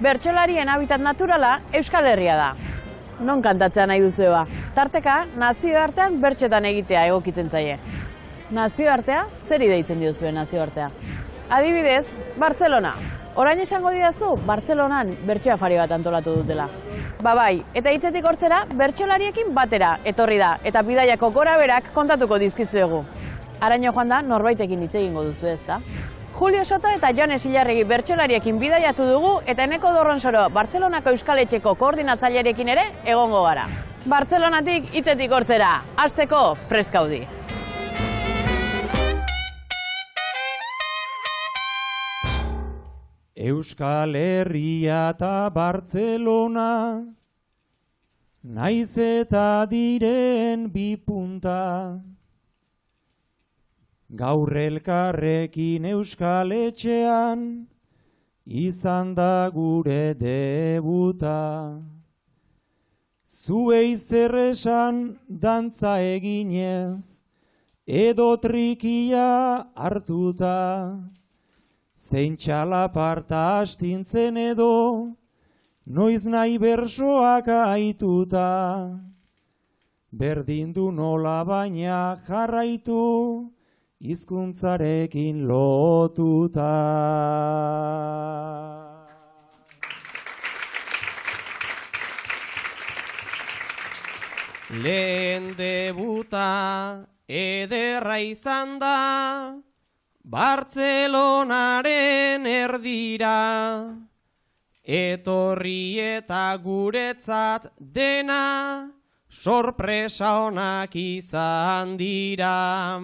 Bertsolarien habitat naturala Euskal Herria da. Non kantatzea nahi duzua? Tarteka, nazioartean bertxetan egitea egokitzen zaie. Nazioartea, zeri deitzen diozue nazioartea? Adibidez, Bartzelona. Orain esango didazu, Bartzelonan bertso afari bat antolatu dutela. Bai, eta hitzetik hortzera, bertsolariekin batera etorri da, eta bidaiako gora berak kontatuko dizkizuegu. Araino joan da, norbaitekin hitz egingo duzu ezta? Julio Soto eta Jones Ilarregi bertsolariekin bidaiatu dugu, eta Eneko Dorronsoro Bartzelonako Euskaletxeko koordinatzailearekin ere egongo gara. Bartzelonatik hitzetik hortzera, hasteko preskaudi. Euskal Herria eta Bartzelona, naiz eta diren bi punta. Gaur elkarrekin Euskaletxean, izan da gure debuta. Zuei zer esan dantza eginez, edo trikia hartuta. Zein txalaparta astintzen edo, noiz nahi bersoak aituta. Berdin du nola baina jarraitu, hizkuntzarekin lotuta. Lehen debuta ederra izan da, Bartzelonaren erdira, etorri eta guretzat dena, sorpresa onak izan dira.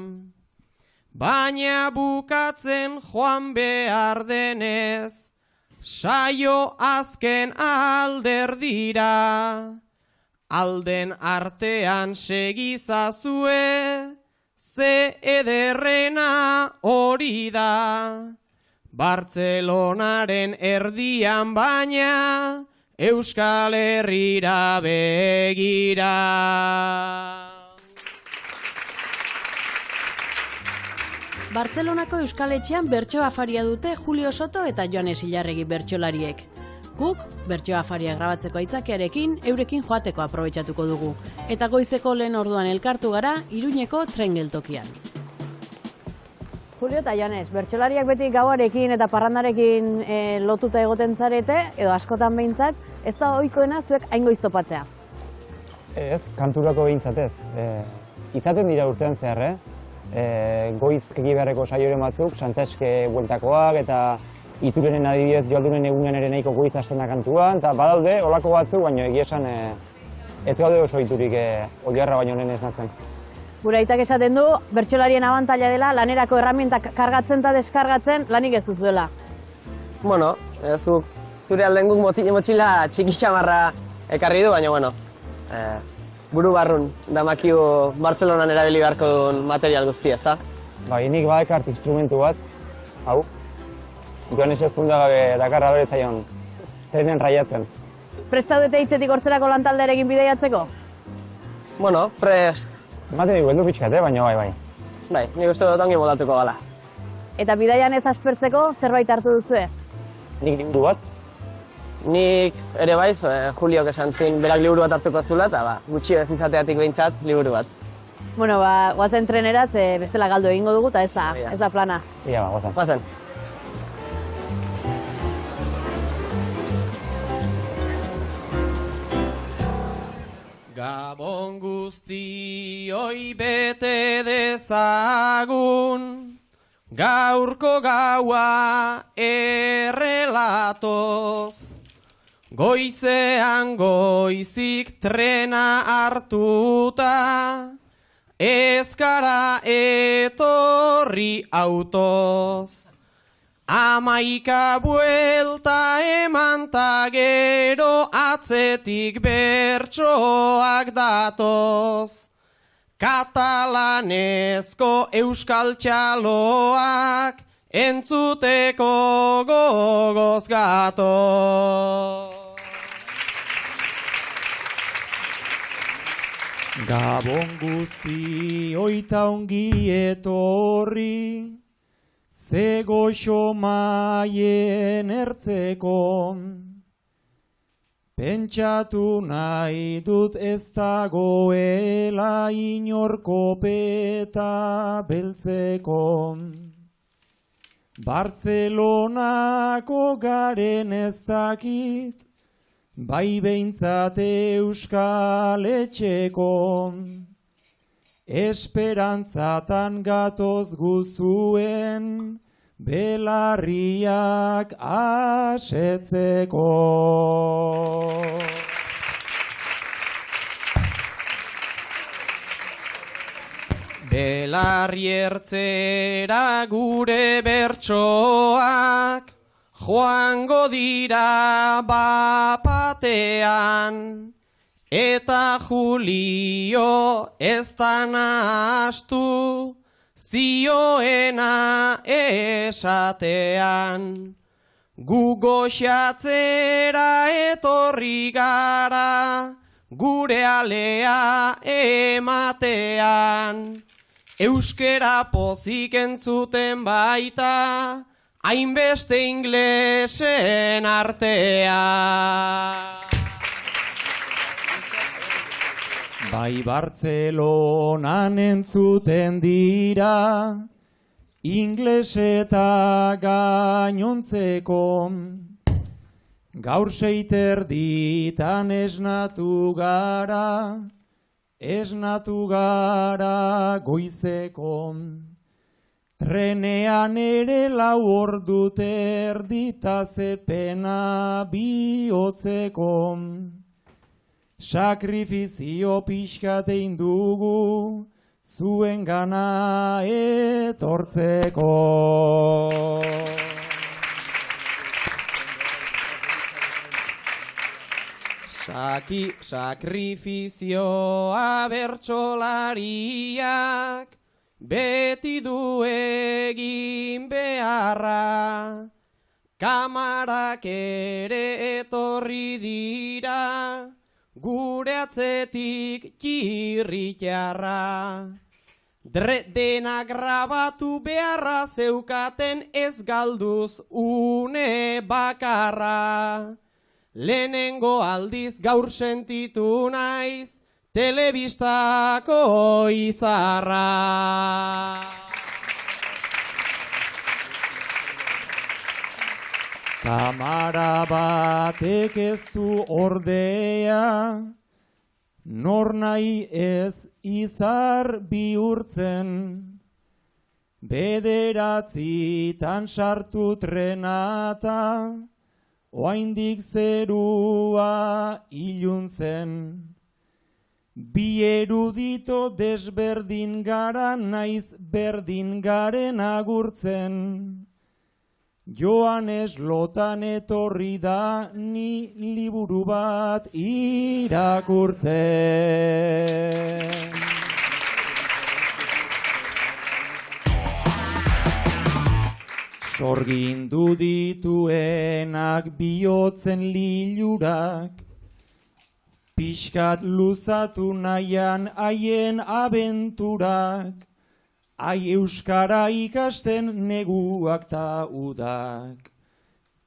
Baina bukatzen joan behar denez, saio azken alderdira, alden artean segizazue, ze ederrena hori da. Bartzelonaren erdian baina, Euskal Herrira begira. Bartzelonako Euskaletxean bertso afaria dute Julio Soto eta Jones Ilarregi bertsolariek. Guk, bertso afaria grabatzeko aitzakiarekin, eurekin joateko aprobetxatuko dugu. Eta goizeko lehen orduan elkartu gara, Iruñeko tren geltokian. Julio eta Jones, bertsolariak beti gauarekin eta parrandarekin lotuta egoten zarete, edo askotan behintzat, ez da ohikoena zuek hain goiz topatzea? Ez, kanturako behintzat ez. Izaten dira urtean zehar, goiz keki beharreko saioren batzuk, Santeske bueltakoak eta Iturenen adibidez joaldunen egunean ere nahiko goiz hasten da kantuan, eta badaude, olako batzuk, baina egia esan ez gaude oso iturik Oliarra baino lehen esnatzen. Gure aitak esaten du, bertsolarien abantaila dela, lanerako erramientak kargatzen eta deskargatzen lanik ez duzuela. Bueno, zure alden guk motxila txiki xamarra ekarri du, baina, buru barrun damakiu Bartzelonan erabili beharko duen material guztia, ezta? Bai, nik badekart instrumentu bat, hau, Jones ez gabe dakarra bere zaion trenen raiatzen. Prest zaudete hitzetik hortzerako lantaldearekin bidaiatzeko? Bueno, prest. Ematen digu heldu pixkat, baina bai. Bai, nik uste dut ongi moldatuko gala. Eta bidaian ez aspertzeko zerbait hartu duzue? Nik liburu bat. Nik ere baiz, Juliok esan zuen berak liburu bat hartuko zula, eta gutxi ez izateatik behintzat liburu bat. Bueno, guazen treneraz bestela galdu egingo dugu, eta ez da plana. Ia, guazen. Guazen. Gabon guztioi bete dezagun, gaurko gaua errelatoz. Goizean goizik trena hartuta, ez gara etorri autoz. 11 buelta eman ta gero atzetik bertsoak datoz. Katalanezko euskal txaloak entzuteko gogoz gatoz. Gabon guzti oita ongi etorri, ze goxo maien ertzeko. Pentsatu nahi dut ez dagoela inor kopeta beltzeko. Bartzelonako garen ez dakit, bai behintzat Euskal Etxeko. Esperantzatan gatoz guzuen, belarriak asetzeko. Belarri ertzera gure bertsoak, joango dira bapatean, eta Julio ez da nahastu, zioena esatean. Gu goxatzera etorri gara, gure alea ematean. Euskera pozik entzuten baita, hainbeste inglesen artea. Bai Bartzelonan entzuten dira, ingles eta gainontzeko. Gaur 6:30 esnatu gara goizeko. Trenean ere 4 ordu erdita zepena bihotzeko. Sakrifizio pixkat egin dugu, zuen gana etortzeko. Sakrifizioa bertsolariak beti du egin beharra. Kamarak ere etorri dira, gure atzetik kirritarra. Dena grabatu beharra zeukaten ez galduz une bakarra. Lehenengo aldiz gaur sentitu naiz, telebistako izarra. Kamara batek ez du ordea, nor nahi ez izar bihurtzen. 9:00 sartu trenata, oraindik zerua iluntzen. Bi erudito desberdin gara, naiz berdin garen agurtzen. Joanes Lotan etorri da, ni liburu bat irakurtzen. Sorgindu dituenak bihotzen lilurak, pixkat luzatu nahian haien abenturak, ai euskara ikasten neguak ta udak.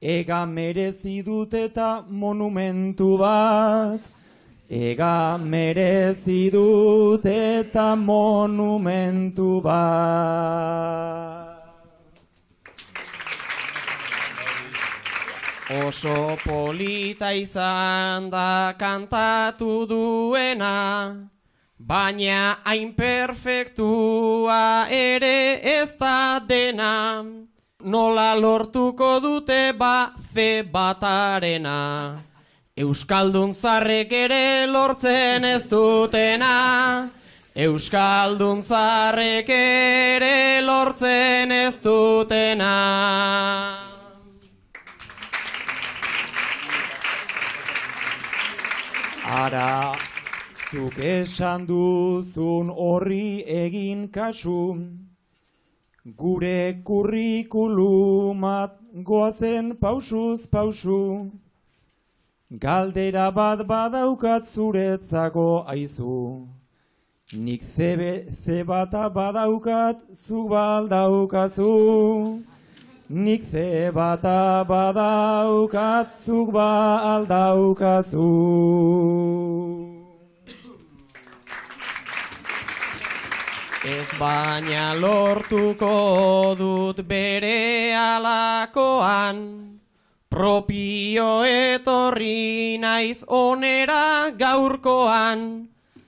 Ega merezi dut eta monumentu bat, ega merezi dut eta monumentu bat. Oso polita izan da kantatu duena, baina hain perfektua ere ez da dena. Nola lortuko dute fe batarena, Euskaldun zarrek ere lortzen ez dutena. Euskaldun zarrek ere lortzen ez dutena. Ara, zuk esan duzun horri egin kasu, gure kurrikulumat goazen pausuz pausu. Galdera bat badaukat zuretzako aizu, nik zebata badaukat zuk baldaukazu. nik ze bata badaukatzuk ba aldaukazu. Ez baina lortuko dut bere alakoan, propio etorri naiz onera gaurkoan,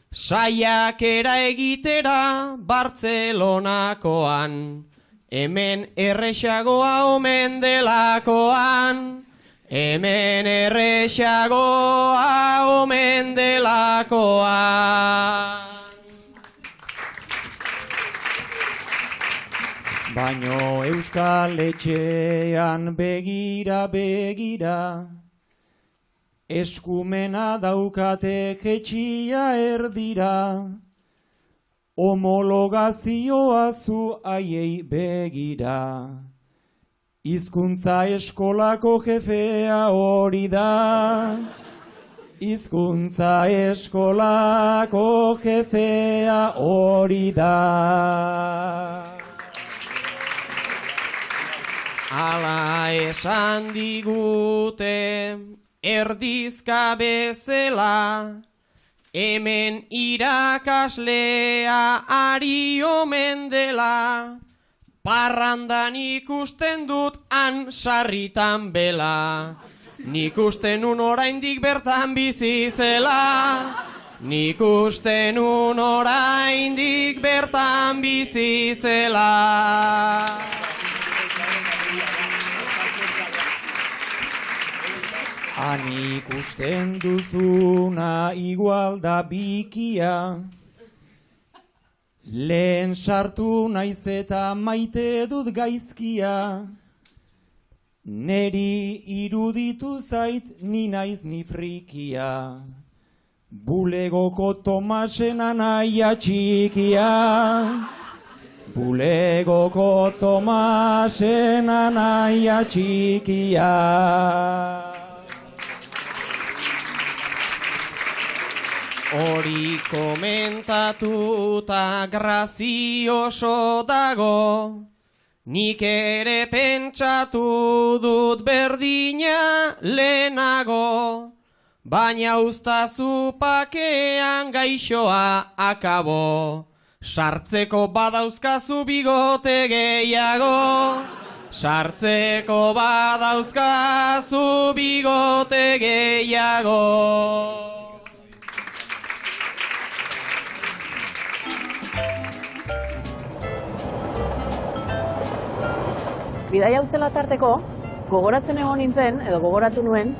saiakera egitera Bartzelonakoan, hemen erresagoa omen delakoan, hemen erresagoa omen delakoan. Baino Euskal Etxean begira begira, eskumena daukate jetxia erdira, homologazioa zu haiei begira. Hizkuntza eskolako jefea hori da, hizkuntza eskolako jefea hori da. Ala esan digute erdizka bezala, hemen irakaslea ari omen dela, parrandan ikusten dut han sarritan bela, nik uste nun oraindik bertan bizi zela, nik uste nun oraindik bertan bizi zela. Han ikusten duzuna igual da bikia, lehen sartu naiz eta maite dut gaizkia, neri iruditu zait ni naiz ni frikia, bulegoko Tomasen anaia txikia, bulegoko Tomasen anaia txikia. Hori komentatuta grazioso dago, nik ere pentsatu dut berdina lehenago, baina uztazu pakean gaixoa akabo, sartzeko badauzkazu bigote gehiago, sartzeko badauzkazu bigote gehiago. Bidaia uzela tarteko, gogoratzen egon nintzen, edo gogoratu nuen,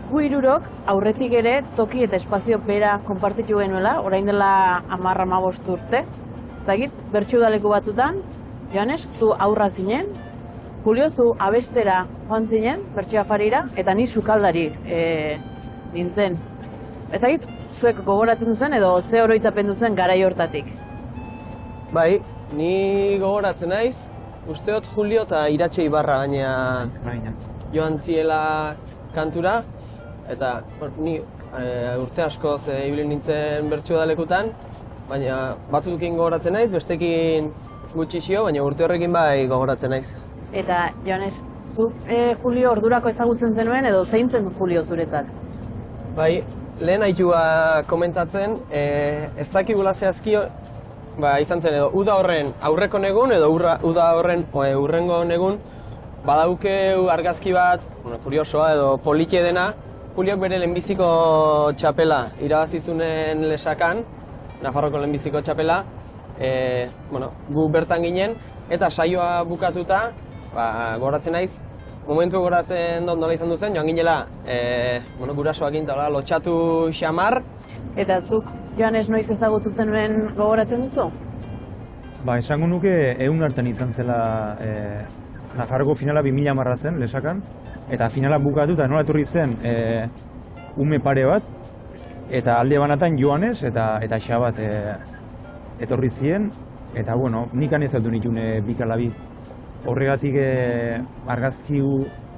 gu hirurok aurretik ere toki eta espazio bera konpartitu genuela, orain dela 10-15 urte. Zagit, bertsu-udaleku batzutan, Joanes, zu aurra zinen, Julio, zu abestera joan zinen, bertsu afarira, eta ni sukaldari nintzen. Ezagit, zuek gogoratzen duzen edo ze oroitzapen duzen garai hortatik? Bai, ni gogoratzen naiz, usteot Julio eta Iratxe Ibarra gaina joan ziela kantura, eta ni urte askoz ibili nintzen bertsu-udalekutan, baina batzuekin gogoratzen naiz, bestekin gutxixio, baina urte horrekin bai gogoratzen naiz. Eta, Joanes, zu Julio ordurako ezagutzen zenuen edo zeintzen du Julio zuretzat? Bai, lehen aitua komentatzen, ez dakigula zehazki, izan zen edo uda horren aurreko negun edo uda horren urrengo negun badaukeu argazki bat, kuriosoa edo politie dena, Juliok bere lehenbiziko txapela irabazizunen lesakan, Nafarroko lehenbiziko txapela, gu bertan ginen, eta saioa bukatuta, gogoratzen naiz, momentu gogoratzen dut nola izan duzen, joan ginela, gurasoakin eta lotxatu xamar. Eta zuk, Joanes, noiz ezagutu zenuen gogoratzen duzu? Esango nuke ehun artean izan zela Nafarroko finala 2010 zen, lesakan, eta finala bukatu eta nola etorri zen ume pare bat, eta alde banatan Joanes eta Xabat etorri ziren, eta nik han ezautu nituen bikalabi. Horregatik argazki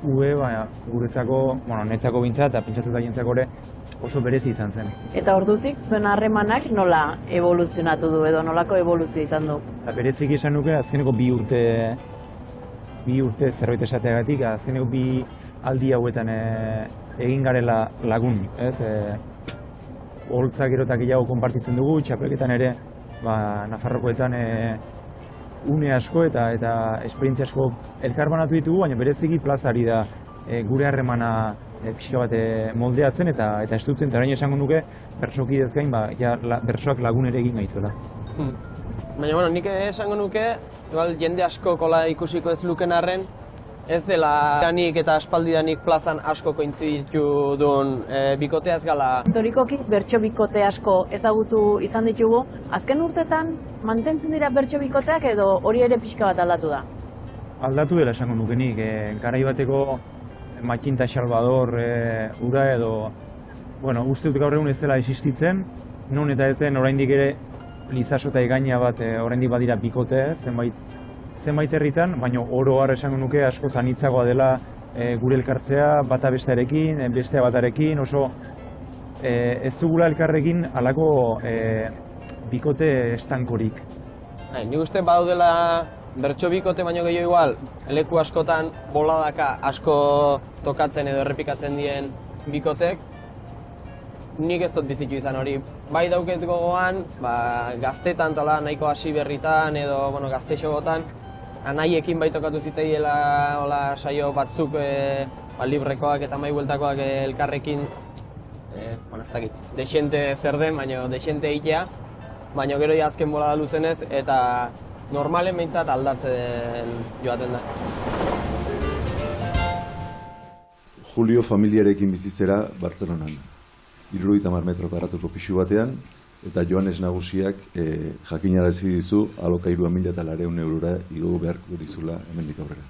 guretzako, netzako bintza eta pentsatuta jentzako ere oso berezi izan zen. Eta ordutik zuen harremanak nola evoluzionatu du edo nolako evoluzio izan du? Berezik izan nuke azkeneko 2 urte bi urte zerbait esateagatik, azkeneko bi aldi hauetan egin garela lagun, ez? Holtzak gero eta gehiago konpartitzen dugu, txapelketan ere, Nafarrokoetan une asko eta esperientzia asko elkarbanatu ditugu, baina bereziki plazari da gure harremana pixka bat moldeatzen eta estutzen, eta orain esango nuke bertsokidez gain, bertsoak lagun ere egin gaituela. Baina, bueno, nik esango nuke, igual jende asko kola ikusiko ez luken arren, ez dela danik eta aspaldidanik plazan asko kointziditu duen bikotea ez gala. Historikoki bertso bikote asko ezagutu izan ditugu. Azken urtetan mantentzen dira bertso bikoteak edo hori ere pixka bat aldatu da? Aldatu dela esango nuke nik, garai bateko Makinta Salvador ura edo, bueno, uste dut gaur egun ez dela existitzen, non eta ez den oraindik ere Lizaso eta Egaina bat oraindik badira bikote, zenbait herritan, baina oro har esango nuke asko zanitzagoa dela gure elkartzea bata bestearekin, bestea batarekin, oso ez dugula elkarrekin halako bikote estankorik. Nik uste badaudela bertso bikote baino gehiago igual, leku askotan boladaka asko tokatzen edo errepikatzen dien bikotek, nik ez dut bizitu izan hori. Bai dauket gogoan, gaztetan tala nahiko hasi berritan edo gaztexogotan, anaiekin bai tokatu zitzaiela saio batzuk librekoak eta maibueltakoak elkarrekin, ez dakit, dexente zer den, baina dexente egitea, baina gero azken bolada luzenez eta normalen behintzat aldatzen joaten da. Julio familiarekin bizitzera Bartzelonan. 70 metro karratuko pisu batean, eta Joanes nagusiak jakinarazi dizu alokairua 1.400 eurora igo beharko dizula hemendik aurrera.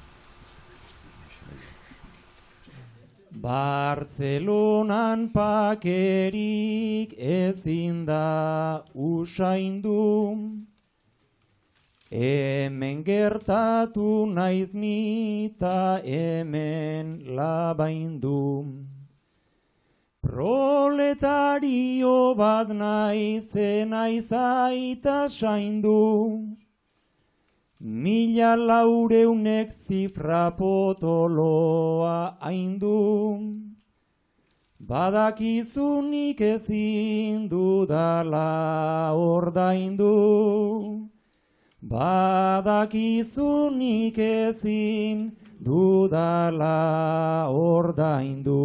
Bartzelonan pakerik ezin da usaindu, hemen gertatu naiz nita hemen labaindu. Proletario bat naiz aita saindu, 1400 zifra potoloa aindu. Badakizunik ezin dudala ordaindu, badakizunik ezin dudala ordaindu.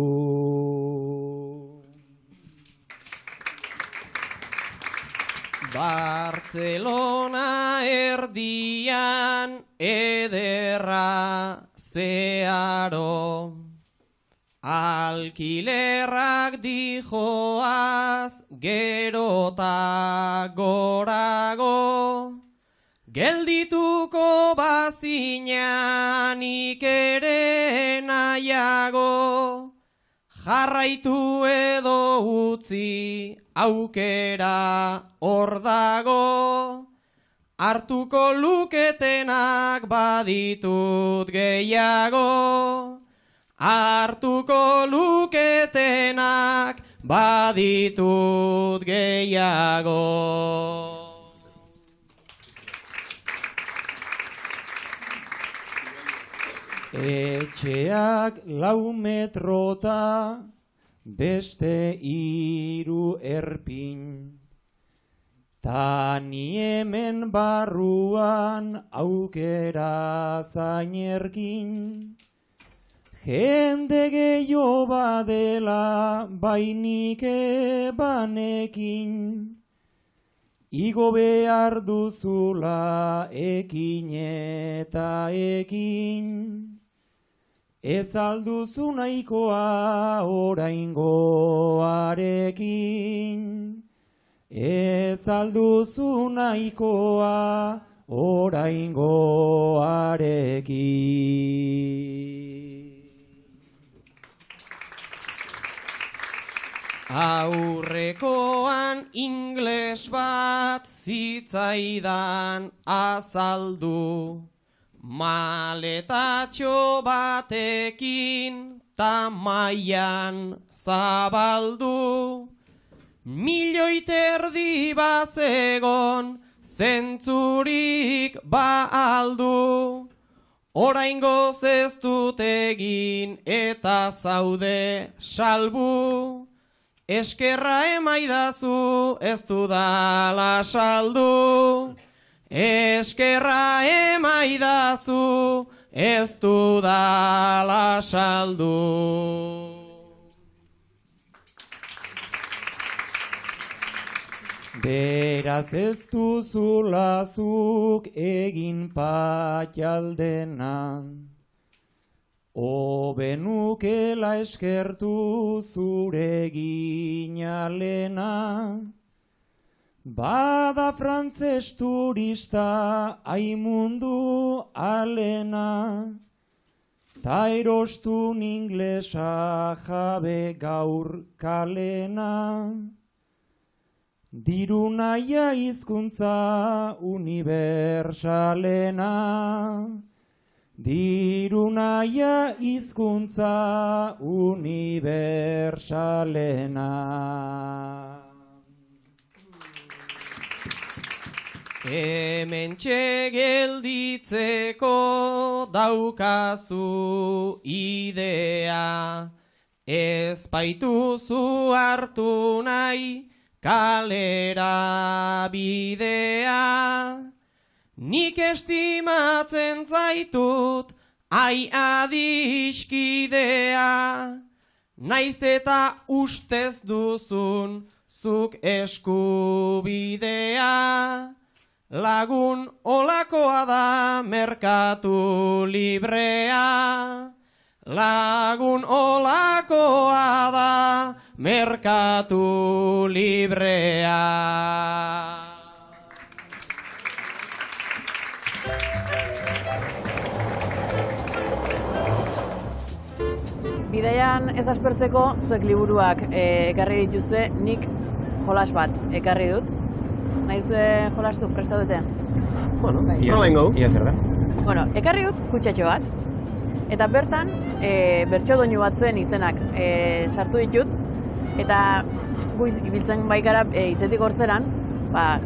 Bartzelona erdian ederra zeharo, alkilerrak dijoaz gerota gorago, geldituko bazinanik ere nahiago, jarraitu edo utzi aukera hor dago, hartuko luketenak baditut gehiago, hartuko luketenak baditut gehiago. Etxeak 4 metrota, beste 3 erpin, ta ni hemen barruan aukera zainerkin. Jende gehiago badela bainik banekin, igo behar duzula ekin eta ekin. Ez alduzu nahikoa oraingoarekin, ez alduzu nahikoa oraingoarekin. Aurrekoan ingles bat zitzaidan azaldu, maletatxo batekin tamaian zabaldu. 1,000,000 bazegon zentzurik ba aldu, Oraingoz ez dut egin eta zaude salbu, eskerra emaidazu ez dudala saldu, eskerra emaidazu ez dudala saldu. Beraz ez duzulazuk egin patxaldena, hobenukela eskertu zure ginalena. Bada frantzes turista aimundu alena, ta erostun inglesa jabe gaur kalena. Diru naia hizkuntza unibersalena, diru naia hizkuntza unibersalena. Hementxe gelditzeko daukazu idea, ez baituzu hartu nahi kalera bidea. Nik estimatzen zaitut ai adiskidea, naiz eta ustez duzun zuk eskubidea. Lagun olakoa da merkatu librea, lagun olakoa da merkatu librea. Bidaian ez aspertzeko zuek liburuak ekarri dituzue, nik jolas bat ekarri dut. Nahi zuen jolastu, prestaudete? Bueno, proba ingo. Ia zer da? Bueno, ekarri dut kutxatxo bat, eta bertan bertso doinu batzuen izenak sartu ditut, eta guiz ibiltzen baikara hitzetik hortzeran,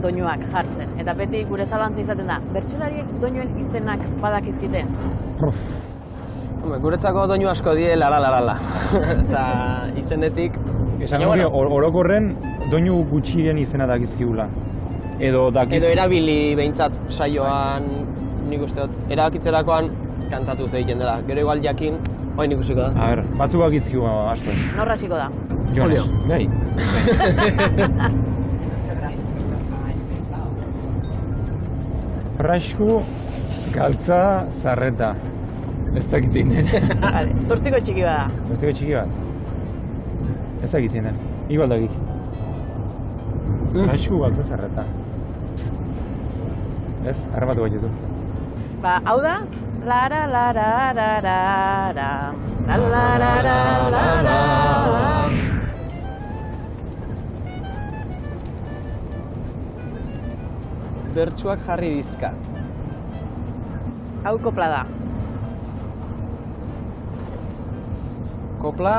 doinuak jartzen. Eta beti gure zalantza izaten da, bertsolariek doinuen izenak badakizkite. Guretzako doinu asko die lara. Eta izenetik... Esan nuke, orokorren doinu gutxiren izena dakizkigula. Edo erabili behintzat saioan, nik uste dut, erabakitzerakoan kantatu egiten dela. Gero igual jakin, hori nik ikusiko da. A ber, batzuk bakizkigu asko. Norra hasiko da? Julio. Bai. Frasku, galtza, zarreta. Ez dakitzen den. Vale, 8ko txiki bada. 8ko txiki bat. Ez dakitzen den. Igual dakik. Frasku, galtza, zarreta. Ez, arrabatu bat jezu. Hau da, lara lara lara lara lara lara. Bertsuak jarri dizkat. Hau kopla da. Kopla...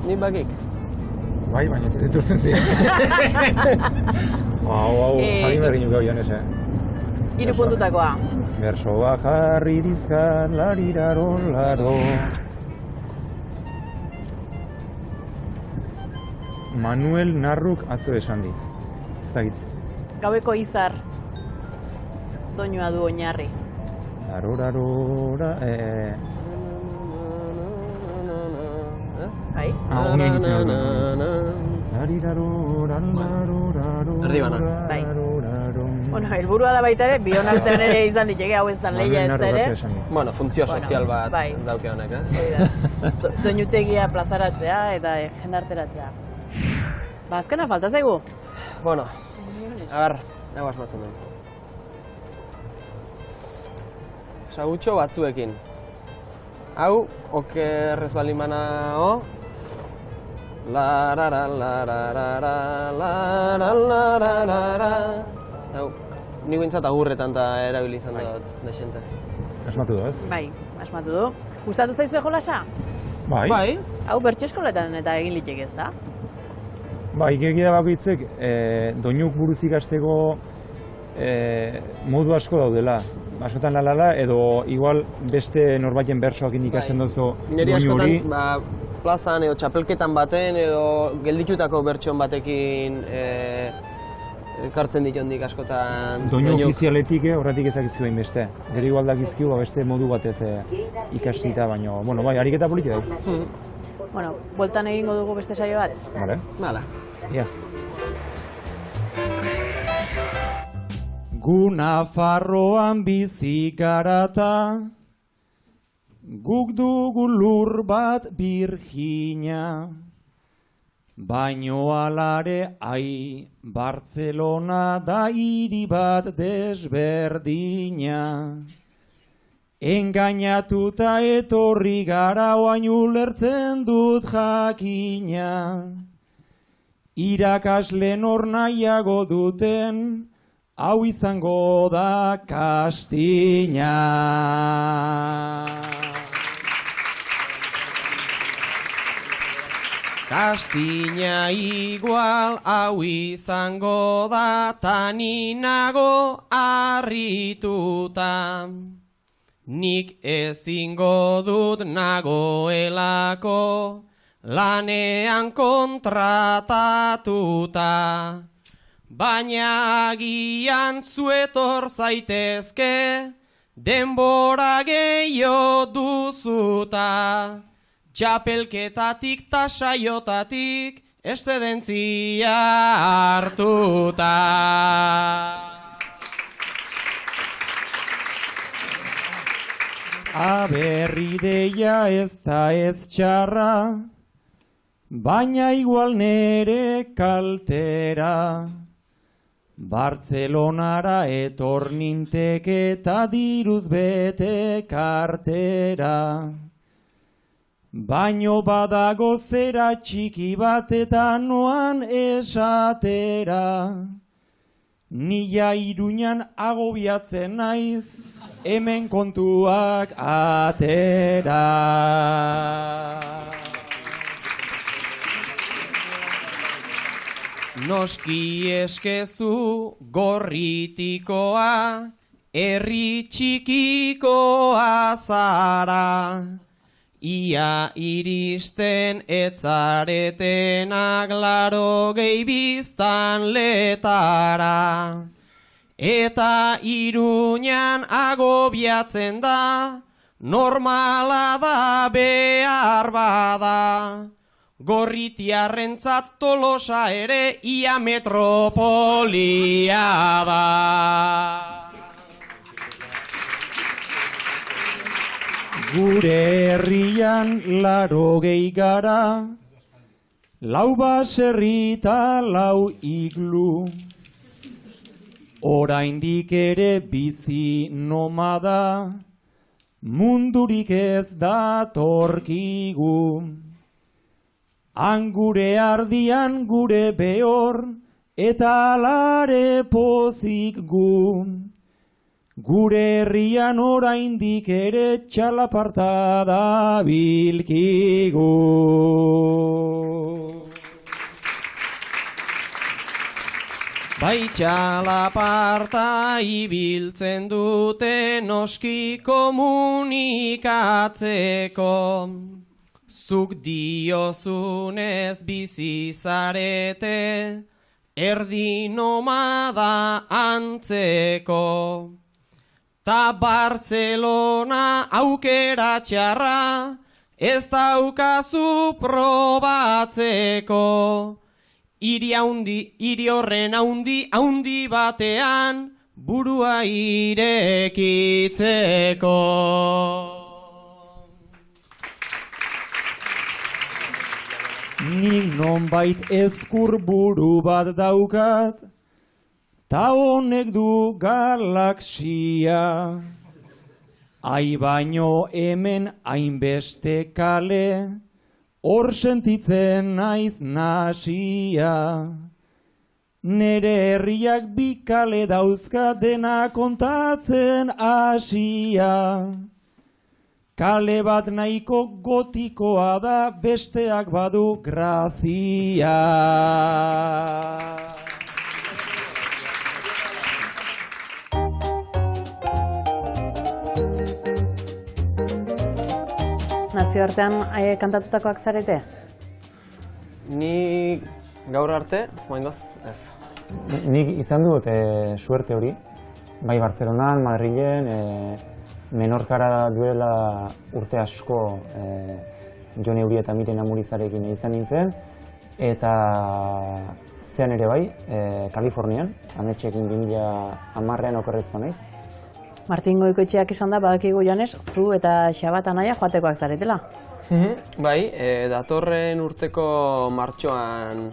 nik bakik. Bai, baina ez dituzten ziren. Hau, jakin berri nuke hori honez, 3 puntutakoa. Bersoa jarri dizkan, lariraro, laro. Manuel Narruk atzo esan dit. Ez dakit. Gaueko izar doinua du oinarri. Arorarora... Bai? Ongi nintzen dut. Erdi bana. Bai. Bueno, helburua da baita ere, bion artean ere izan diteke hau ez dan lehia ez da ere. Bueno, funtzio sozial bat dauke honek, Doinutegia plazaratzea eta jendarteratzea. Azkena falta zaigu? Bueno, agar, nago asmatzen duen. Sagutxo batzuekin. Hau, okerrez balin bana, Hau, nik bintzat agurretan eta erabili izan dut desente. Asmatu du, ez? Bai, asmatu du. Gustatu zaizue jolasa? Bai. Hau bertso eskoletan eta egin liteke ez da? Bai, ikerkida bakoitzek doinuk buruz ikasteko modu asko daudela. Askotan lalala edo igual beste norbaiten bertsoak indikatzen duzu Niri doinu hori. askotan plazan edo txapelketan baten edo gelditutako bertson batekin ekartzen ditondik askotan Doinu ofizialetik horretik ezakizkiu hain beste. Gero igual dakizkiu beste modu batez ikastita, baina, bueno, bai, ariketa polita dau. Bueno, bueltan egingo dugu beste saio bat. Vale. Hala. Ja. Gu Nafarroan bizi garata, guk dugu lur bat birjina, baino alare Bartzelona da hiri bat desberdina. Engainatuta etorri gara oain ulertzen dut jakina, irakasle nor nahiago duten, hau izango da kastina. Kastina igual hau izango da, taninago harrituta. Nik ezingo dut nagoelako, lanean kontratatuta. Baina agian zuetor zaitezke, denbora gehiago duzuta. Txapelketatik ta saiotatik, eszedentzia hartuta. Aberri deia ez da ez txarra, baina igual nere kaltera. Bartzelonara etor ninteke eta diruz bete kartera. Baino badago zera txiki bat eta noan esatera. Nila Iruñan agobiatzen naiz, hemen kontuak atera. Noski eskezu gorritikoa, herri txikikoa zara. Ia iristen etzaretenak 80 biztanletara. Eta Iruñan agobiatzen da, normala da behar bada. Gorritiarrentzat Tolosa ere ia metropolia da. Gure herrian 80 gara, 4 baserri eta 4 iglu. Oraindik ere bizi nomada, mundurik ez datorkigu. Han gure ardian gure behor, eta alare pozik gu. Gure herrian oraindik ere txalaparta dabilkigu. Bai txalaparta ibiltzen dute noski komunikatzeko. Zuk diozunez bizi zarete, erdi nomada antzeko. Ta Bartzelona aukera txarra, ez daukazu probatzeko. Hiri horren haundi batean, burua irekitzeko. Nik nonbait ezkur buru bat daukat, ta honek du galaxia. Ai baino hemen hainbeste kale, hor sentitzen naiz nasia. Nere herriak 2 kale dauzka dena kontatzen hasia. Kale bat nahiko gotikoa da, besteak badu grazia. nazioartean kantatutakoak zarete? Ni gaur arte, moingoz, ez. Nik izan dut suerte hori, bai Bartzelonan, Madrilen, Menorkara duela urte asko Jon Euri eta Miren Amurizarekin izan nintzen, eta zean ere bai, Kalifornian, ametxekin 2010an okerrezko naiz. Martin Goikoetxeak esan da, badakigu Joanes, zu eta Xabat anaia joatekoak zaretela. Bai, datorren urteko martxoan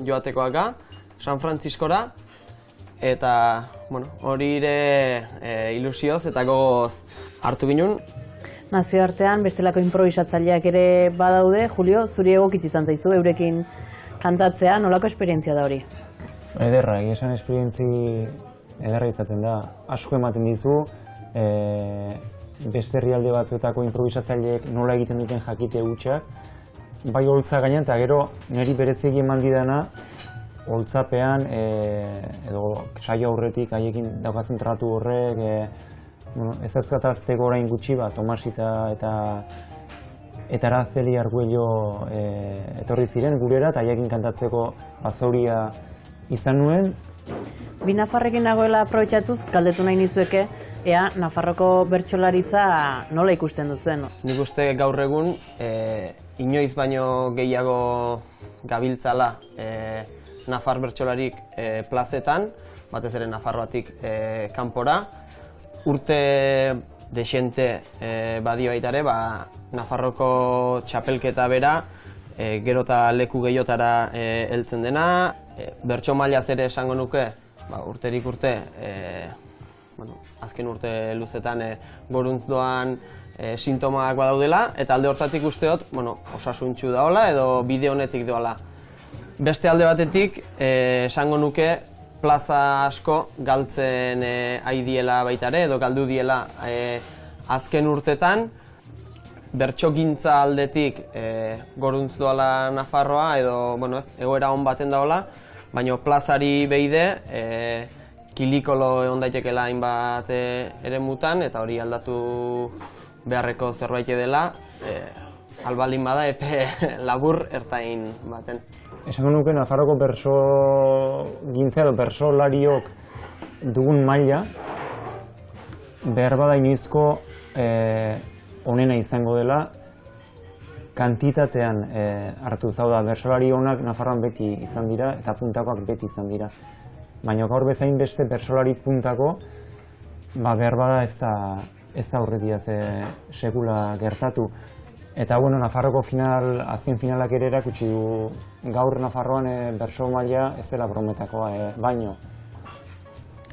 joatekoaka, San Frantziskora, eta hori ere ilusioz eta gogoz hartu ginen. Nazioartean bestelako improvisatzaileak ere badaude, Julio, zuri egokit izan zaizu eurekin kantatzea, nolako esperientzia da hori? Ederra, esan esperientzi ederra izaten da. Asko ematen dizu, beste herrialde batzuetako improvisatzaileek nola egiten duten jakite hutsak, bai holtza gainean, eta gero niri bereziki eman didana, holtzapean edo saio aurretik haiekin daukazun tratu horrek, ez azkatazteko orain gutxi bat, Tomasita eta Araceli Arguello etorri ziren gurera, eta haiekin kantatzeko bazauria izan nuen. Bi Nafarrekin nagoela aprobetxatuz, galdetu nahi nizueke, ea Nafarroko bertsolaritza nola ikusten duzuen? Nik uste gaur egun inoiz baino gehiago gabiltzala Nafar bertsolarik plazetan, batez ere Nafarroatik kanpora. Urte desente badio baitare, Nafarroko txapelketa bera, gero eta leku gehiotara heltzen dena. Bertso mailaz ere esango nuke, urterik urte, azken urte luzetan goruntz doan sintomak badaudela, eta alde hortatik usteot, osasuntxu daola edo bide honetik doala. Beste alde batetik, esango nuke, plaza asko galtzen ari diela baitare, edo galdu diela azken urtetan. Bertsogintza aldetik goruntz doala Nafarroa, edo egoera hon baten daola, baina plazari behide, kilikolo egon daitekela hainbat eremutan, eta hori aldatu beharreko zerbait dela, albaldin bada epe labur ertain baten. Esango nuke Nafarroko bertsogintza edo bertsolariok dugun maila behar bada inoizko onena izango dela kantitatean hartu zau da. Bertsolari onak Nafarroan beti izan dira eta puntakoak beti izan dira. Baina gaur bezain beste bertsolari puntako behar bada ez da aurretia sekula gertatu. Eta Nafarroko azken finalak ere erakutsi du gaur Nafarroan bertso maila ez dela brometakoa, baino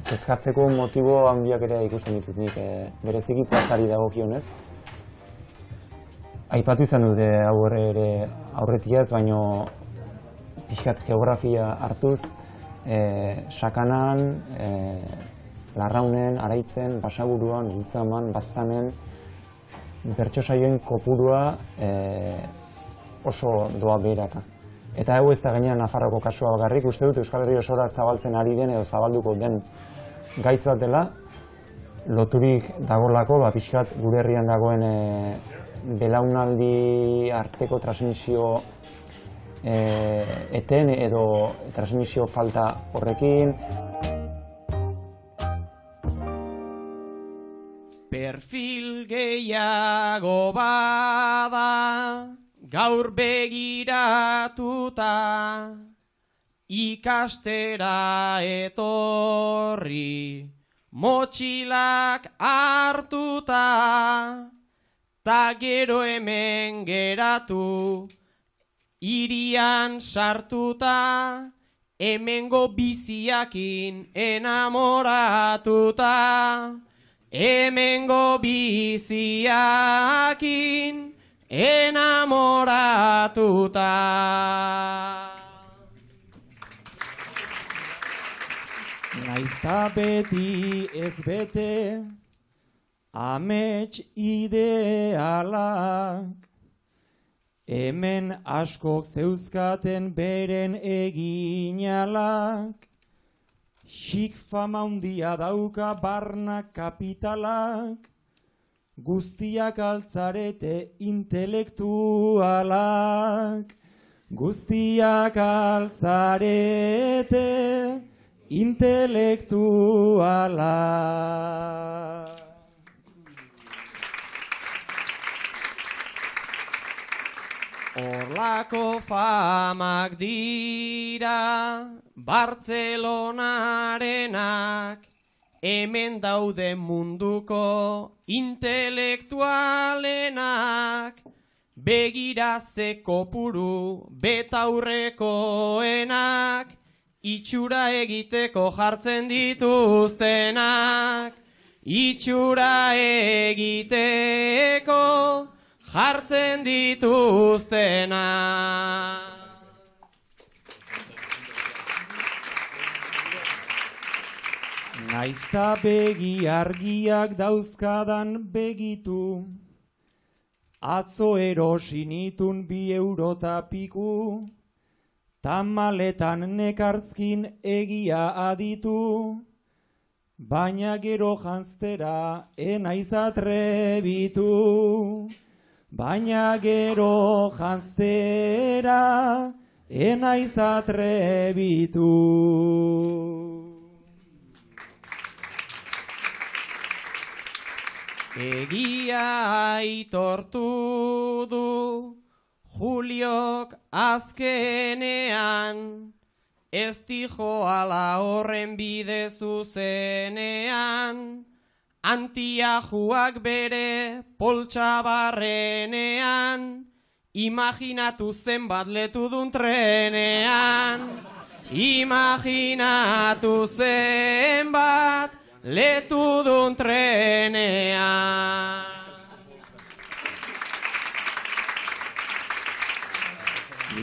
kezkatzeko motibo handiak ere ikusten ditut nik bereziki plazari dagokionez. Aipatu izan dute ere aurretiaz, baino pixkat geografia hartuz, Sakanan, Larraunen, Araitzen, Basaburuan, Ultzaman, Baztanen, bertso saioen kopurua oso doa beheraka. Eta hau ez da gainean Nafarroko kasua bakarrik, uste dut Euskal Herri osora zabaltzen ari den edo zabalduko den gaitz bat dela, loturik dagolako, pixkat gure herrian dagoen belaunaldi arteko transmisio eten edo transmisio falta horrekin. Perfil gehiago bada, gaur begiratuta, ikastera etorri, motxilak hartuta, ta gero hemen geratu, hirian sartuta, hemengo biziakin enamoratuta. Hemengo biziakin enamoratuta. Naizta beti ez bete, amets idealak, hemen askok zeuzkaten beren eginalak, xik fama handia dauka barna kapitalak, guztiak altzarete intelektualak, guztiak altzarete intelektualak. Horlako famak dira Bartzelonarenak, hemen daude munduko intelektualenak, begira ze kopuru betaurrekoenak, itxura egiteko jartzen dituztenak, itxura egiteko jartzen dituztenak. Naizta begi argiak dauzkadan begitu, atzo erosi nitun 2 eurota piku, tamaletan nekarzkin egia aditu, baina gero janztera enaiz atrebitu, baina gero janztera enaiz atrebitu. Egia aitortu du Juliok azkenean, ez dijoala horren bide zuzenean, Antiajuak bere poltsa barrenean, imaginatu zenbat letu dun trenean, imaginatu zenbat letu dun trenean.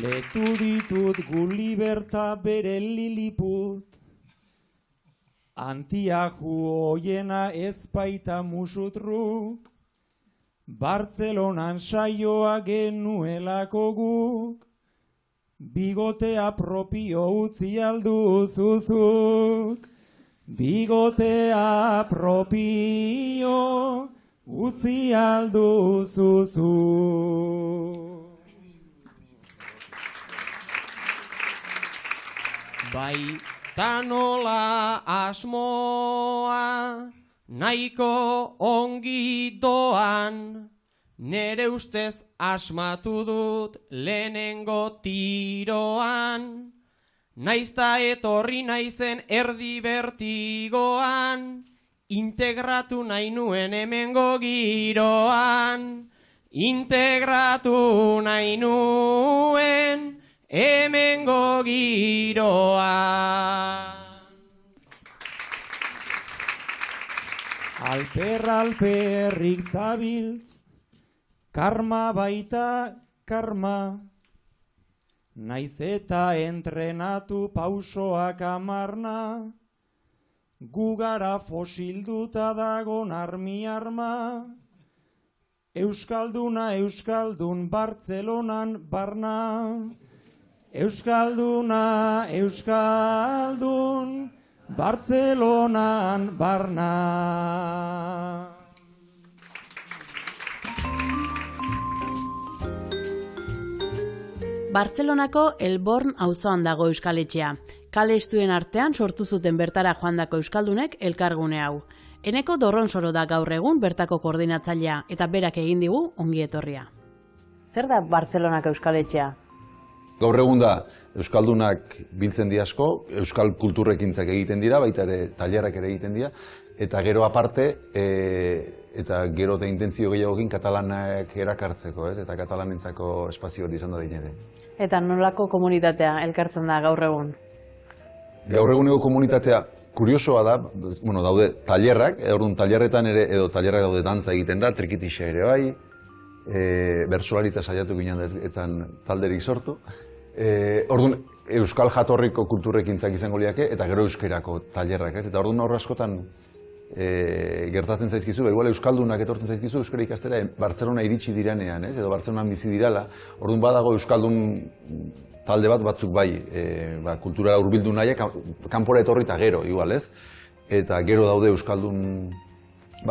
Letu ditut gu liberta bere liliput, Antiaju hoiena ezpaita musutruk, Bartzelonan saioa genuelako guk, bigotea propio utzi alduzuzuk, bigotea propio utzi alduzuzuk. Bai, tanola asmoa, nahiko ongi doan, nere ustez asmatu dut lehenengo tiroan, naizta etorri naizen erdi bertigoan, integratu nahi nuen hemengo giroan, integratu nahi nuen hemengo giroa. Alperrik zabiltz, karma baita karma, naiz eta entrenatu pausoak amarna, gu gara fosilduta dagon armi arma, Euskalduna euskaldun Bartzelonan barna, Euskalduna euskaldun Bartzelonan barna. Bartzelonako Elborn auzoan dago euskaletxea. Kale estuen artean sortu zuten bertara joandako euskaldunek elkargune hau. Eneko Dorronsoro da gaur egun bertako koordinatzailea eta berak egin digu ongi etorria. Zer da Bartzelonako euskaletxea? Gaur egun da euskaldunak biltzen di asko, euskal kulturrekintzak egiten dira, baita ere tailerrak ere egiten dira, eta gero aparte, eta gero eta intentzio gehiagogin katalanak erakartzeko, ez? Eta katalanentzako espazio hori izan da ere. Eta nolako komunitatea elkartzen da gaur egun? Gaur eguneko komunitatea kuriosoa da, bueno, daude tailerrak, orduan tailerretan ere, edo tailerrak daude dantza egiten da, trikitixa ere bai, bertsolaritza saiatu ginen da etzan talderik sortu. Orduan, euskal jatorriko kulturrekintzak izango liake, eta gero euskerako tailerrak, ez? Eta orduan horra askotan gertatzen zaizkizu, igual euskaldunak etortzen zaizkizu euskara ikastera Bartzelona iritsi direnean, ez? Edo Bartzelonan bizi dirala, orduan badago euskaldun talde batzuk bai, kultura hurbildu nahiak, kanpora etorri eta gero, igual, ez? Eta gero daude euskaldun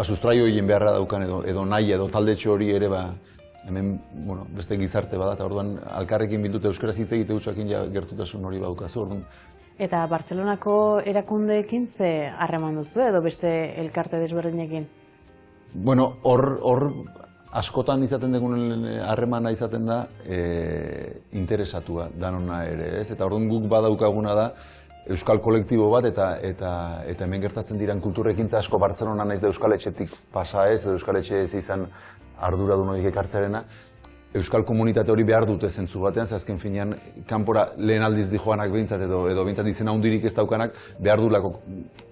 sustraio egin beharra daukan edo nahi edo taldetxo hori ere hemen beste gizarte bada, eta orduan alkarrekin bildute euskaraz hitz egite hutsakin gertutasun hori baukazu, orduan. Eta Bartzelonako erakundeekin ze harreman duzu edo beste elkarte desberdinekin? Bueno, hor askotan izaten dugun harremana izaten da interesatua danona ere, ez? Eta orduan guk badaukaguna da euskal kolektibo bat eta hemen gertatzen diren kulturrekintza asko Bartzelona naiz da Euskal Etxetik pasa ez, edo Euskal Etxe ez izan arduradun horiek ekartzarena, euskal komunitate hori behar dute zentzu batean, ze azken finean kanpora lehen aldiz dijoanak behintzat edo behintzat izena hundirik ez daukanak behar dulako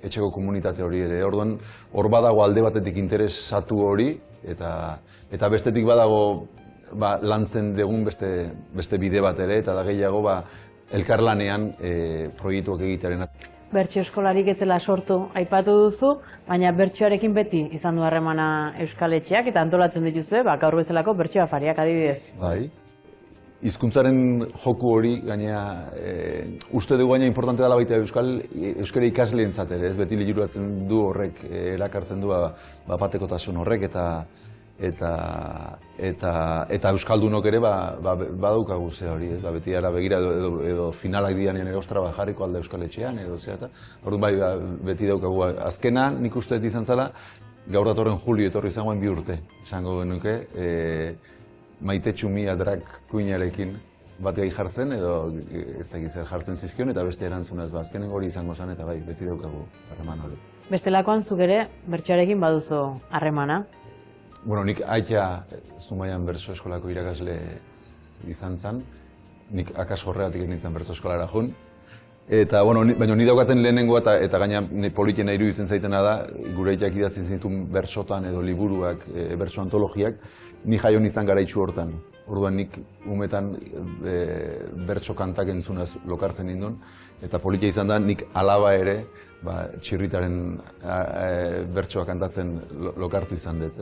etxeko komunitate hori ere. Orduan hor badago alde batetik interesatu hori eta bestetik badago lantzen dugun beste bide bat ere, eta da gehiago elkarlanean proiektuak egitearena. Bertsio eskolarik etzela sortu aipatu duzu, baina bertsioarekin beti izan du harremana Euskal Etxeak eta antolatzen dituzue, gaur bezalako bertsio afariak adibidez. Bai. Hizkuntzaren joku hori, gaina, uste dugu gaina importante dela baita euskara ikasleentzat ere, ez beti liburuatzen du horrek, erakartzen du batekotasun horrek eta euskaldunok ere badaukagu ze hori, ez, beti ara begira edo finalak dianean ere ostra jarriko alde Euskal Etxean edo zera, orduan beti daukagu. Azkena nik uste izan zela, gaur datorren Julio etorri izangoen 2 urte, esango genuke, Maite Txumia drag queenarekin bat gai jartzen edo ez da zer jartzen zizkion eta beste erantzunaz, azkenen hori izango zen eta beti daukagu harreman hori. Bestelakoan zuk ere bertsioarekin baduzu harremana? Bueno, nik Aita Zumaian bertso eskolako irakasle izan zen, nik akaso horregatik nintzen bertso eskolara jun. Eta, baina ni daukaten lehenengoa eta gaina politena iruditzen zaitena da, gure Aitak idatzen zituen bertsotan edo liburuak, bertso antologiak, ni jaio nintzen garaitxu hortan. Orduan nik umetan bertso kantak entzunaz lokartzen nindun, eta politia izan da nik alaba ere txirritaren bertsoa kantatzen lokartu izan dut.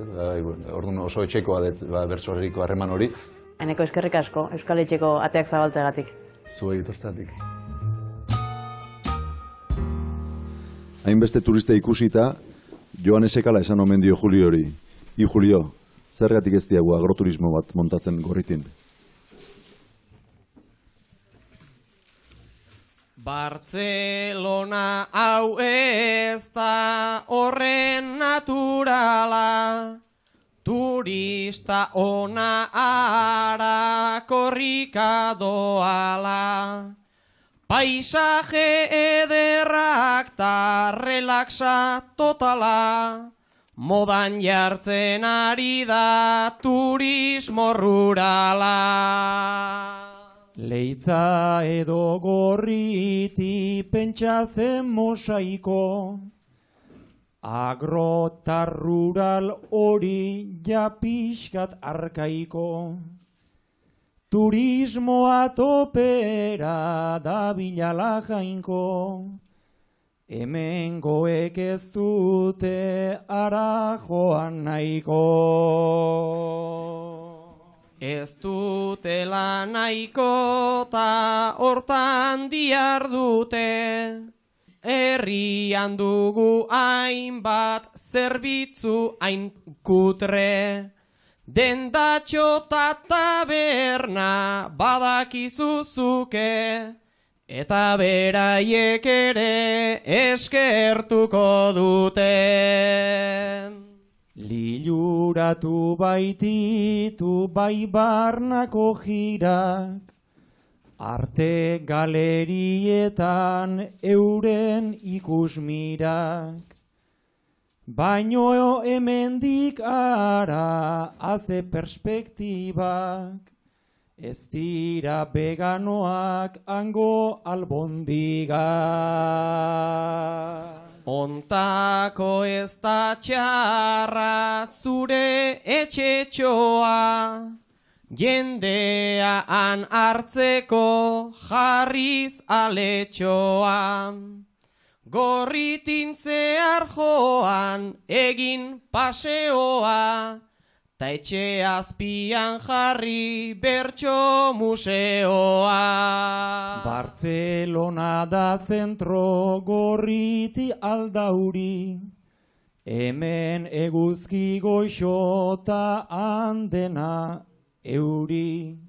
Orduan oso etxekoa dut bertso horriko harreman hori. Eneko eskerrik asko, Euskal Etxeko ateak zabaltzegatik. Zuei etortzatik. Hainbeste turista ikusita, Joanesekala esan omen dio Julio hori. Julio, zergatik ez diagu agroturismo bat montatzen Gorritin? Bartzelona hau ez da horren naturala, turista ona ara korrika doala. Paisaje ederrak ta relaxa totala, modan jartzen ari da turismo rurala. Leitza edo Gorriti pentsatzen mosaiko, agrota rural hori pixkat arkaiko. Turismoa topera da bilala jainko, hemengoek ez dute ara joan nahiko. Ez dutela nahiko ta hortan dihardute, herrian dugu hainbat zerbitzu hain kutre. Dendatxo ta taberna badakizuzuke, eta beraiek ere eskertuko dute. Liluratu baititu bai barnako jirak, arte galerietan euren ikusmirak. Baino hemendik ara haze perspektibak, ez dira veganoak hango albondiga. Ontako ez da txarra zure etxetxoa, jendea han hartzeko jarriz aletxoa. Gorritin zehar joan egin paseoa, ta etxe azpian jarri bertso museoa. Bartzelona da zentro Gorriti aldauri, Hemen eguzki goixota handena euri.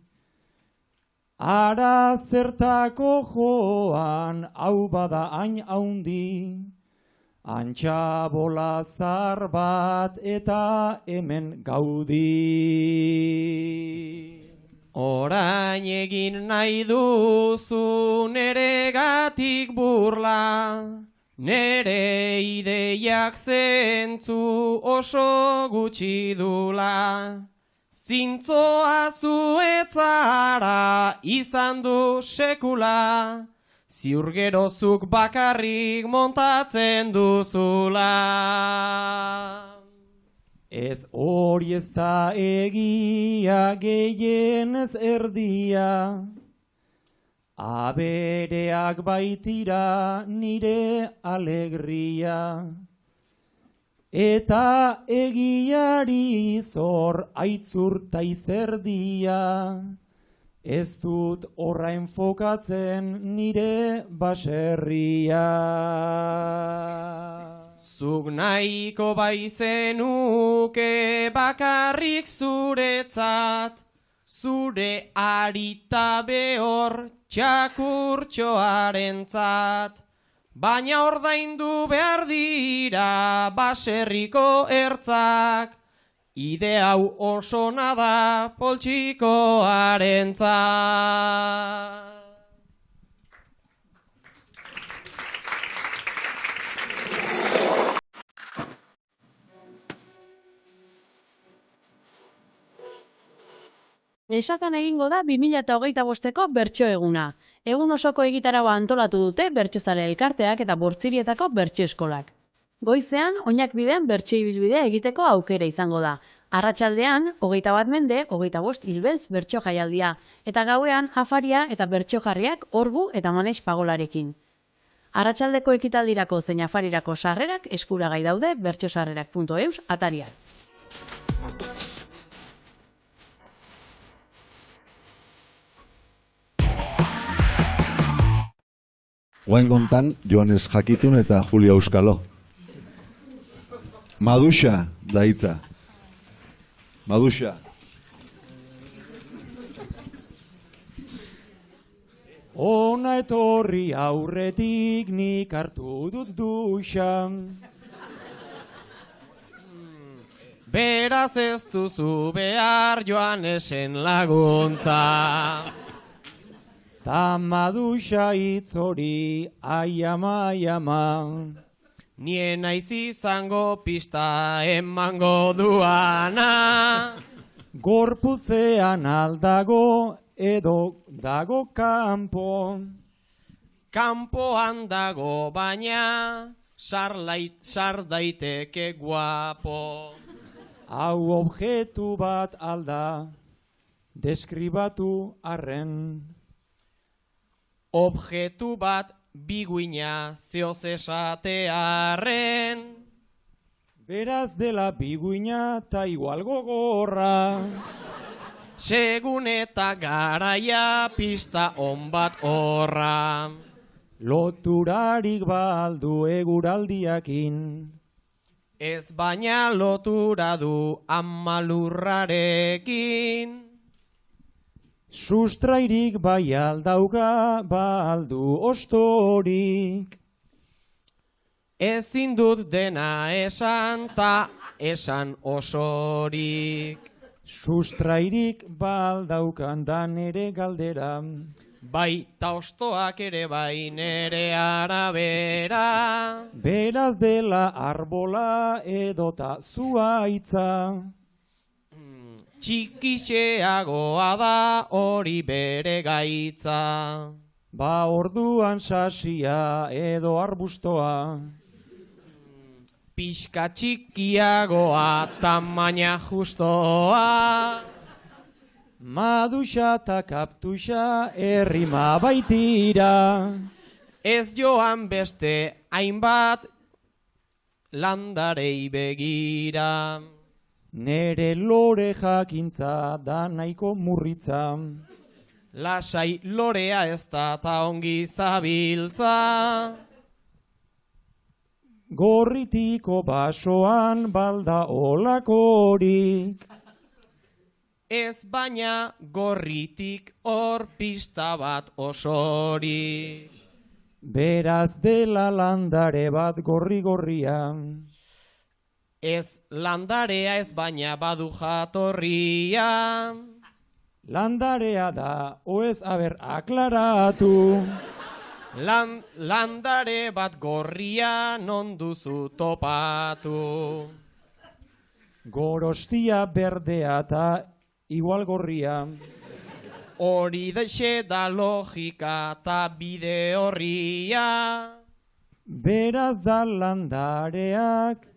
Ara zertako joan hau bada hain haundi. Antxa bolazar bat eta hemen gaudi. Orain egin nahi duzu neregatik burla, nere ideiak zentzu oso gutxi dula. Zintzoa zuetzara izan du sekula, ziur gerozuk bakarrik montatzen duzula. Ez hori ez da egia gehienez erdia, abereak baitira nire alegria. Eta egiari zor aitzur ta izerdia, ez dut horra enfokatzen nire baserria. Zuk nahiko baizenuke bakarrik zuretzat, zure arita behor txakurtxoarentzat. Baina ordaindu behar dira baserriko ertzak, ide hau oso nada poltsikoarentzat. Lesakan egingo da 2025ko bertso eguna. Egun osoko egitaragoa antolatu dute Bertsozale Elkarteak eta Bortzirietako bertso eskolak. Goizean, Oinak bidean bertso ibilbidea egiteko aukera izango da. Arratsaldean, 21 mende, 25 hilbeltz bertso jaialdia. Eta gauean, afaria eta bertso jarriak orgu eta maneix pagolarekin. Arratsaldeko ekitaldirako zein afarirako sarrerak eskuragai daude bertsosarrerak.eus atarian. Oain gontan, Joanes Jakitun eta Julia Euskalo. Maduxa, da hitza. Maduxa. Ona etorri aurretik nik hartu dut duxa. Beraz ez duzu behar Joanesen laguntza. Ta maduxa hitz hori aiama, aiama. Nien naiz izango pista emango duana. Gorputzean aldago edo dago kanpo. Kanpoan dago baina sar daiteke guapo. Hau objektu bat alda, deskribatu arren. Objektu bat biguina zeoz esatearren. Beraz dela biguina ta igual gogorra. Segun eta garaia pista on bat horra. Loturarik baldu eguraldiakin. Ez baina lotura du amalurrarekin. Sustrairik bai aldauga baldu ostorik. Ezin dut dena esan ta esan osorik. Sustrairik baldaukan da nere galdera. Bai ta ostoak ere bai nere arabera. Beraz dela arbola edota zuaitza. Txikixeagoa da hori bere gaitza. Ba orduan sasia edo arbustoa. Pixka txikiagoa tamaina justoa. Maduxa eta kaptuxa errima baitira. Ez joan beste hainbat landarei begira. Nere lore jakintza da nahiko murritza. Lasai lorea ez da ta ongi zabiltza. gorritiko basoan balda olakorik. Ez baina gorritik hor pista bat osorik. Beraz dela landare bat gorri-gorria. Ez landarea ez baina badu jatorria. Landarea da, oez aber aklaratu. Landare bat gorria non duzu topatu. Gorostia berdea eta igual gorria. Hori daixe da logika eta bide horria. Beraz da landareak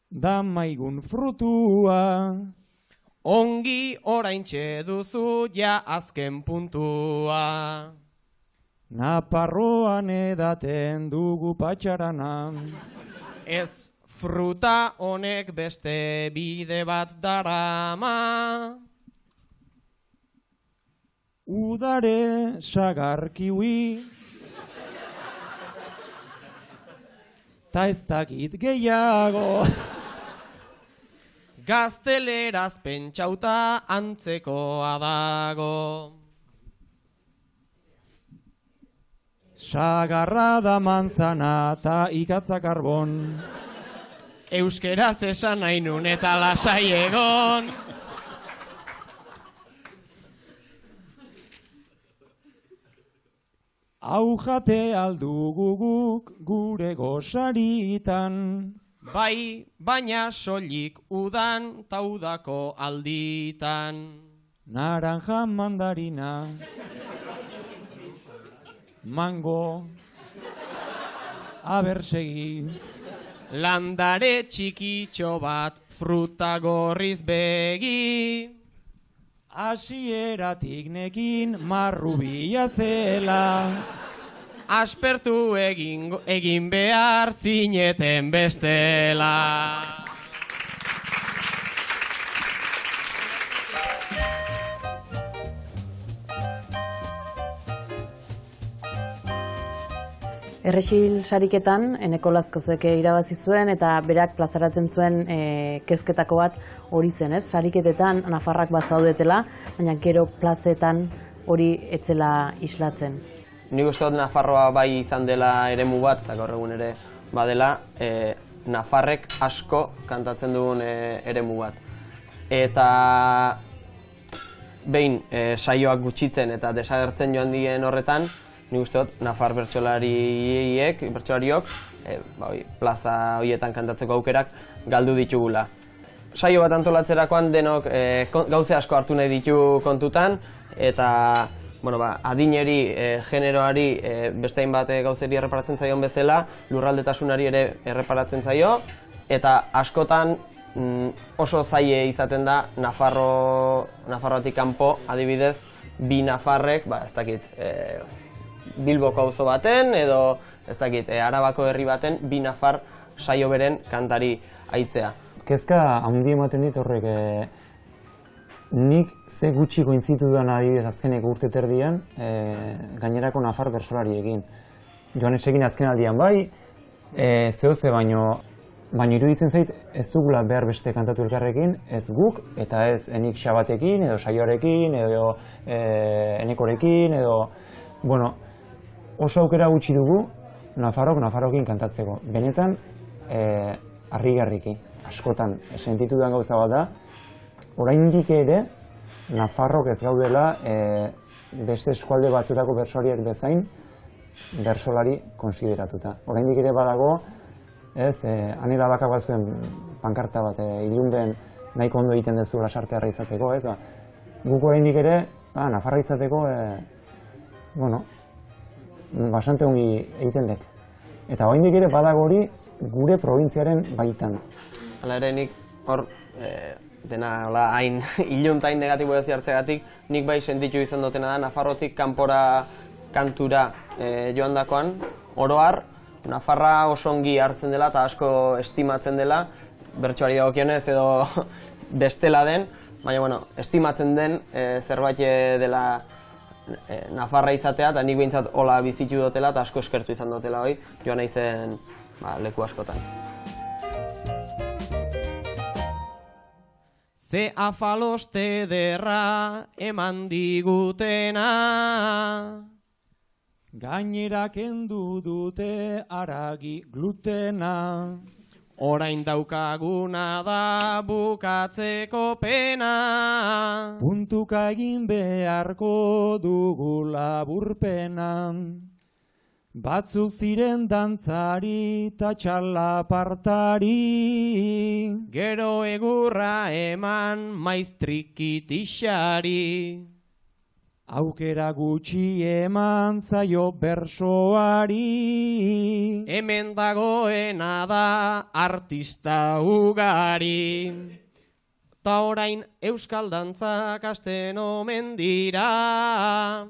da maigun frutua. Ongi oraintxe duzu ja azken puntua. Naparroan edaten dugu patxarana. Ez fruta honek beste bide bat darama. Udare sagar kiwi. Ta ez dakit gehiago. Gazteleraz pentsauta antzekoa dago. Sagarra da manzana eta ikatza karbon. Euskeraz esan nahi nun eta lasai egon. Hau jate aldugu guk gure gosaritan. Bai, baina soilik udan taudako alditan. Naranja mandarina. Mango. Abersegi. Landare txikitxo bat fruta gorriz begi. Hasieratik nekin marrubia zela. Aspertu egin behar zineten bestela. Errexil sariketan, Eneko Lazkozek irabazi zuen eta berak plazaratzen zuen kezketako bat hori zen, ez? Sariketetan nafarrak bazaudetela, baina gero plazetan hori etzela islatzen. Nik uste dut Nafarroa bai izan dela eremu bat, eta gaur egun ere badela, nafarrek asko kantatzen dugun eremu bat. Eta behin saioak gutxitzen eta desagertzen joan dien horretan, nik uste dut Nafar bertsolariok plaza horietan kantatzeko aukerak galdu ditugula. Saio bat antolatzerakoan denok gauze asko hartu nahi ditu kontutan, eta adineri, generoari, beste hainbat gauzeri erreparatzen zaion bezala, lurraldetasunari ere erreparatzen zaio, eta askotan oso zaie izaten da Nafarroatik kanpo, adibidez, bi nafarrek, ez dakit, Bilboko auzo baten, edo ez dakit, Arabako herri baten, bi nafar saio beren kantari aitzea. Kezka handi ematen dit horrek, nik ze gutxi gointzitu duan adibidez azkeneko urte terdian, gainerako nafar bersolariekin. Joanes egin azken aldian bai, zehoze baino iruditzen zait ez dugula behar beste kantatu elkarrekin, ez guk, eta ez enik Xabatekin, edo Saioarekin, edo Enekorekin, edo... Oso aukera gutxi dugu Nafarrokin kantatzeko. Benetan, harrigarriki, askotan, sentitu duan gauza bat da, oraindik ere, Nafarrok ez gaudela beste eskualde batzuetako bersolariak bezain bersolari konsideratuta. Oraindik ere badago, anera baka bat zuen pankarta bat, ilunben nahiko ondo egiten duzu lasartearra izateko, ez? Guk oraindik ere, Nafarra izateko, bastante ongi egiten dek. Eta oraindik ere badago hori gure probintziaren baitan. Hala ere nik hor, dena hain iluntain negatibo ez jartzegatik, nik bai sentitu izan dutena da Nafarrotik kanpora kantura joandakoan, oro har, Nafarra oso ongi hartzen dela eta asko estimatzen dela, bertsoari dagokionez edo bestela den, baina estimatzen den zerbait dela Nafarra izatea, eta nik behintzat hola bizitu dutela eta asko eskertu izan dutela hori, joan naizen leku askotan. Ze afaloste derra eman digutena. Gainera kendu dute aragi glutena. Orain daukaguna da bukatzeko pena. Puntuka egin beharko dugu laburpena. Batzuk ziren dantzari eta txalapartari. Gero egurra eman maiztrikitixari. Aukera gutxi eman zaio bersoari. Hemen dagoena da artista ugari. Ta orain euskal dantzak asten omen dira.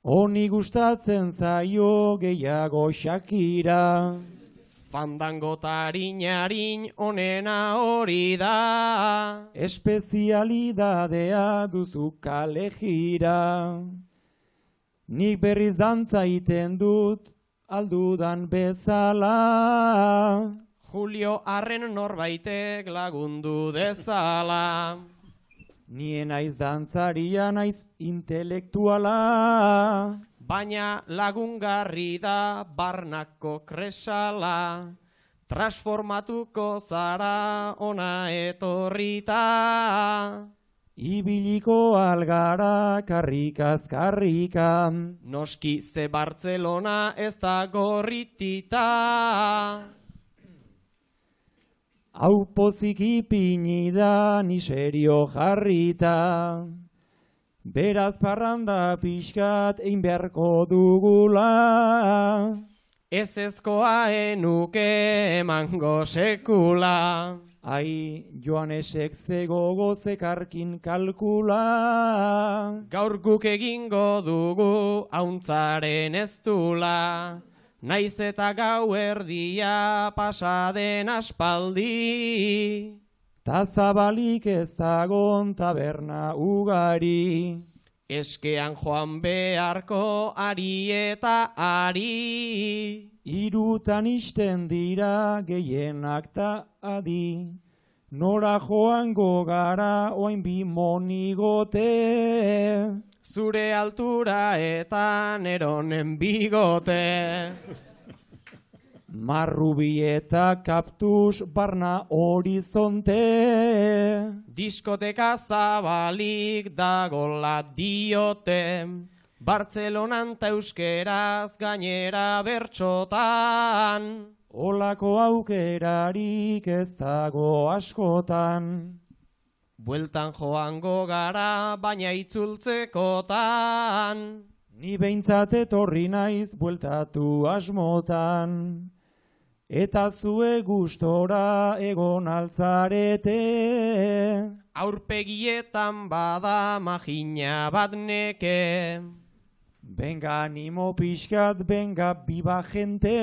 Honi gustatzen zaio gehiago Shakira. Fandangotarin onena hori da. Espezialidadea duzu kale jira. Nik berriz dantza iten dut aldudan bezala. Julio arren norbaitek lagundu dezala. Ni naiz dantzaria naiz intelektuala. Baina lagungarri da barnako kresala. Transformatuko zara ona etorrita. Ibiliko algara karrikaz karrika. Noski ze Bartzelona ez da gorritita. Hau pozik ipini da ni serio jarrita. Beraz parranda pixkat egin beharko dugula. Ez ezkoa enuke emango sekula. Ai, Joanesek zegogo zekarkin kalkula. Gaur guk egingo dugu hauntzaren ez dula. Naiz eta gau erdia pasaden aspaldi. Ta zabalik ez dagon taberna ugari. Eskean joan beharko ari eta ari. Hirutan isten dira gehienak ta adi. Nora joango gara oain bi monigote. Zure altura eta neronen bigote. Marrubi eta kaptus barna horizonte. Diskoteka zabalik dagola diote. Bartzelonan ta euskeraz gainera bertxotan. Olako aukerarik ez dago askotan. Bueltan joango gara baina itzultzekotan. Ni behintzat etorri naiz bueltatu asmotan. Eta zue gustora egon altzarete. Aurpegietan bada magina bat neke. Benga animo pixkat, benga biba jente.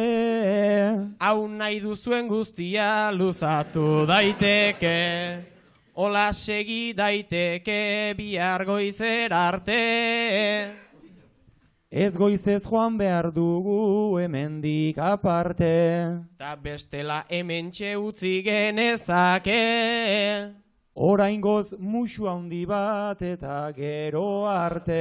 Hau nahi duzuen guztia luzatu daiteke. Ola segi daiteke bihar goizer arte. Ez goizez joan behar dugu hemendik aparte. Ta bestela hementxe utzi genezake. Oraingoz musu handi bat eta gero arte.